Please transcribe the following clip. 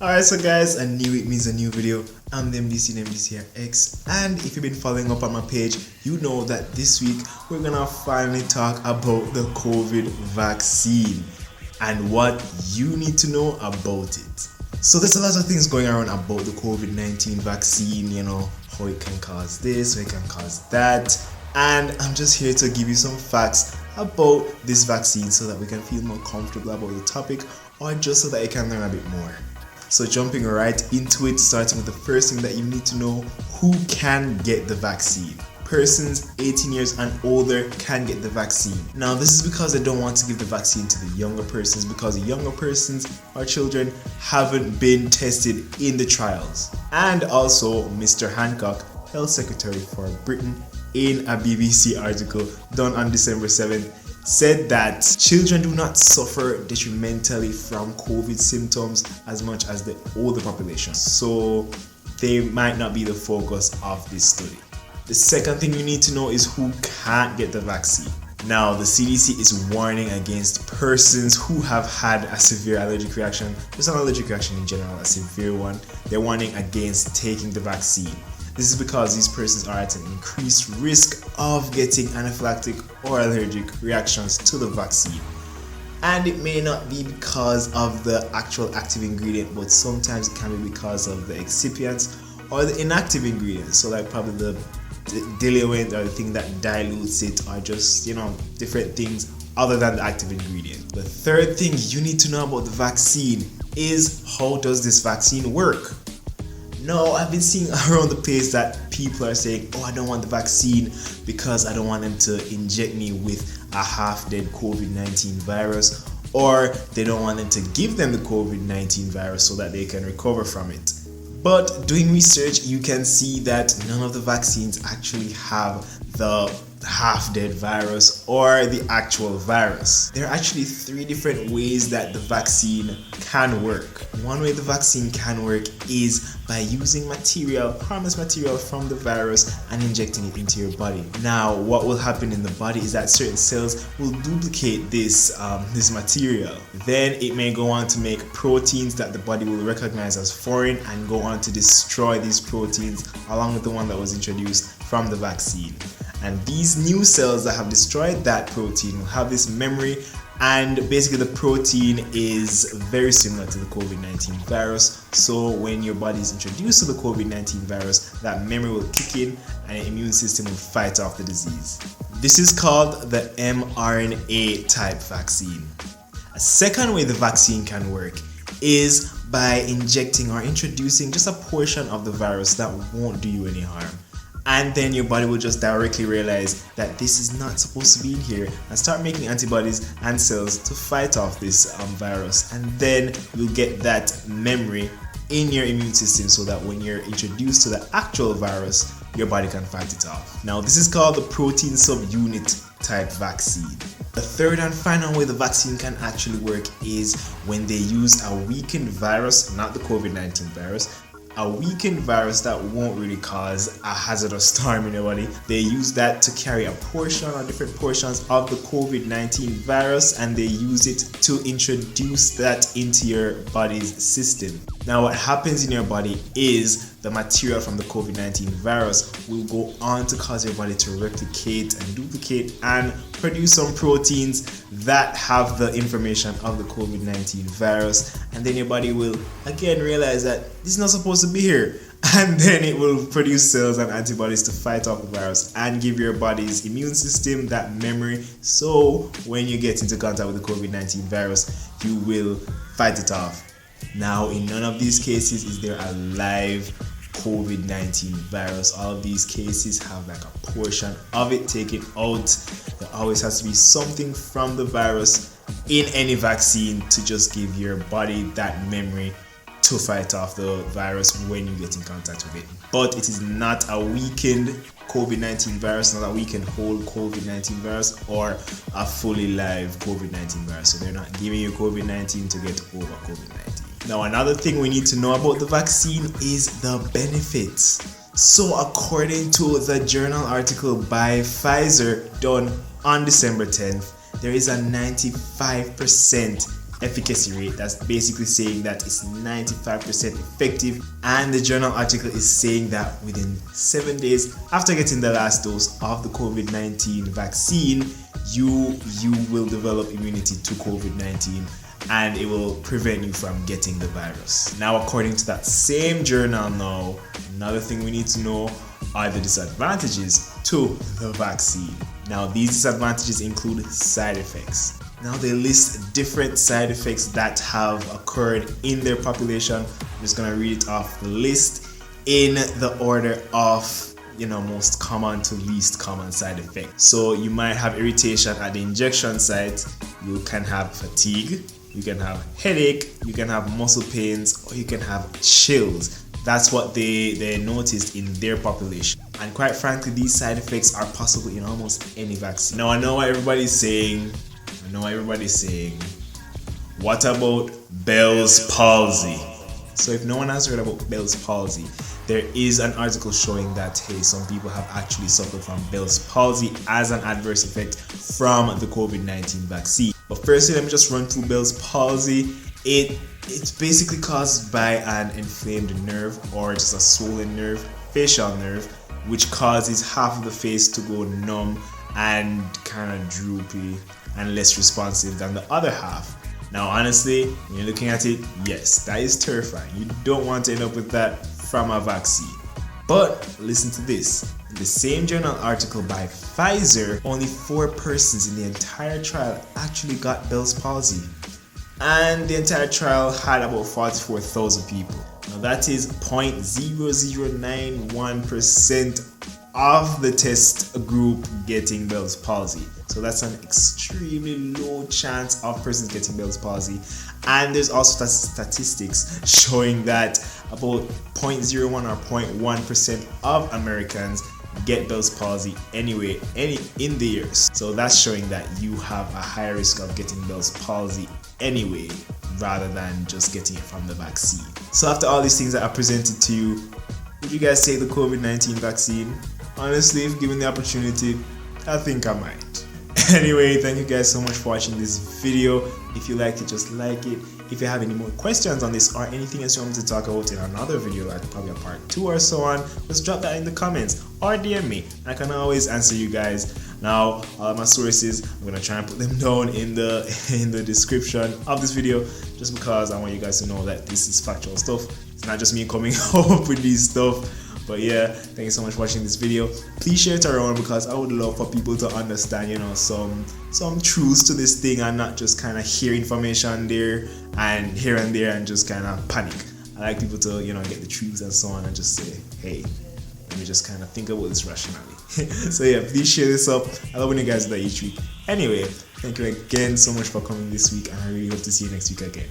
Alright, so guys, a new week means a new video. I'm the MDC and MDCRX, and if you've been following up on my page, you know that this week we're gonna finally talk about the COVID vaccine and what you need to know about it. So there's a lot of things going around about the COVID-19 vaccine, how it can cause this, how it can cause that, and I'm just here to give you some facts about this vaccine so that we can feel more comfortable about the topic, or just so that you can learn a bit more. So jumping right into it, starting with the first thing that you need to know: who can get the vaccine. Persons 18 years and older can get the vaccine. Now this is because they don't want to give the vaccine to the younger persons, because the younger persons or children haven't been tested in the trials. And also Mr. Hancock, Health Secretary for Britain, in a BBC article done on December 7th, said that children do not suffer detrimentally from COVID symptoms as much as the older population, so they might not be the focus of this study. The second thing you need to know is who can't get the vaccine. Now, the CDC is warning against persons who have had a severe allergic reaction, just an allergic reaction in general, a severe one. They're warning against taking the vaccine. This is because these persons are at an increased risk of getting anaphylactic or allergic reactions to the vaccine. And it may not be because of the actual active ingredient, but sometimes it can be because of the excipients or the inactive ingredients. So like probably the diluent or the thing that dilutes it, or just different things other than the active ingredient. The third thing you need to know about the vaccine is, how does this vaccine work? No, I've been seeing around the page that people are saying, I don't want the vaccine because I don't want them to inject me with a half-dead COVID-19 virus, or they don't want them to give them the COVID-19 virus so that they can recover from it. But doing research, you can see that none of the vaccines actually have the half-dead virus or the actual virus. There are actually 3 different ways that the vaccine can work. One way the vaccine can work is by using harmless material from the virus and injecting it into your body. Now, what will happen in the body is that certain cells will duplicate this material. Then it may go on to make proteins that the body will recognize as foreign and go on to destroy these proteins along with the one that was introduced from the vaccine. And these new cells that have destroyed that protein will have this memory, and basically the protein is very similar to the COVID-19 virus. So when your body is introduced to the COVID-19 virus, that memory will kick in and your immune system will fight off the disease. This is called the mRNA type vaccine. A second way the vaccine can work is by injecting or introducing just a portion of the virus that won't do you any harm. And then your body will just directly realize that this is not supposed to be in here and start making antibodies and cells to fight off this virus. And then you'll get that memory in your immune system so that when you're introduced to the actual virus, your body can fight it off. Now, this is called the protein subunit type vaccine. The third and final way the vaccine can actually work is when they use a weakened virus, not the COVID-19 virus, a weakened virus that won't really cause a hazardous storm in your body. They use that to carry a portion or different portions of the COVID-19 virus, and they use it to introduce that into your body's system. Now what happens in your body is the material from the COVID-19 virus will go on to cause your body to replicate and duplicate and produce some proteins that have the information of the COVID-19 virus, and then your body will again realize that this is not supposed to be here, and then it will produce cells and antibodies to fight off the virus and give your body's immune system that memory, so when you get into contact with the COVID-19 virus, you will fight it off. Now, in none of these cases is there a live COVID-19 virus. All of these cases have like a portion of it taken out. There always has to be something from the virus in any vaccine to just give your body that memory to fight off the virus when you get in contact with it. But it is not a weakened COVID-19 virus, not a weakened whole COVID-19 virus, or a fully live COVID-19 virus. So they're not giving you COVID-19 to get over COVID-19. Now, another thing we need to know about the vaccine is the benefits. So according to the journal article by Pfizer done on December 10th, there is a 95% efficacy rate. That's basically saying that it's 95% effective, and the journal article is saying that within 7 days after getting the last dose of the COVID-19 vaccine, you will develop immunity to COVID-19 and it will prevent you from getting the virus. Now, according to that same journal, now another thing we need to know are the disadvantages to the vaccine. Now, these disadvantages include side effects. Now, they list different side effects that have occurred in their population. I'm just gonna read it off the list in the order of most common to least common side effects. So you might have irritation at the injection site, you can have fatigue, you can have headache, you can have muscle pains, or you can have chills. That's what they noticed in their population. And quite frankly, these side effects are possible in almost any vaccine. Now, I know what everybody's saying. What about Bell's palsy? So if no one has heard about Bell's palsy, there is an article showing that, hey, some people have actually suffered from Bell's palsy as an adverse effect from the COVID-19 vaccine. But firstly, let me just run through Bell's palsy. It's basically caused by an inflamed nerve or just a swollen nerve, facial nerve, which causes half of the face to go numb and kind of droopy and less responsive than the other half. Now, honestly, when you're looking at it, yes, that is terrifying. You don't want to end up with that from a vaccine. But listen to this. In the same journal article by Pfizer, only 4 persons in the entire trial actually got Bell's palsy. And the entire trial had about 44,000 people. Now that is 0.0091% of the test group getting Bell's palsy. So that's an extremely low chance of persons getting Bell's palsy. And there's also statistics showing that about 0.01 or 0.1% of Americans get Bell's palsy anyway, in the years. So that's showing that you have a higher risk of getting Bell's palsy anyway, rather than just getting it from the vaccine. So after all these things that I presented to you, would you guys take the COVID-19 vaccine? Honestly, if given the opportunity, I think I might. Anyway, thank you guys so much for watching this video. If you liked it, just like it. If you have any more questions on this or anything else you want me to talk about in another video, like probably a part 2 or so on, just drop that in the comments or DM me. I can always answer you guys. Now, all my sources, I'm gonna try and put them down in the description of this video, just because I want you guys to know that this is factual stuff. It's not just me coming up with these stuff. But yeah, thank you so much for watching this video. Please share it around, because I would love for people to understand, some truths to this thing, and not just kind of hear information there and here and there and just kind of panic. I like people to, get the truths and so on and just say, hey, let me just kind of think about this rationally. So yeah, please share this up. I love when you guys do that each week. Anyway, thank you again so much for coming this week, and I really hope to see you next week again.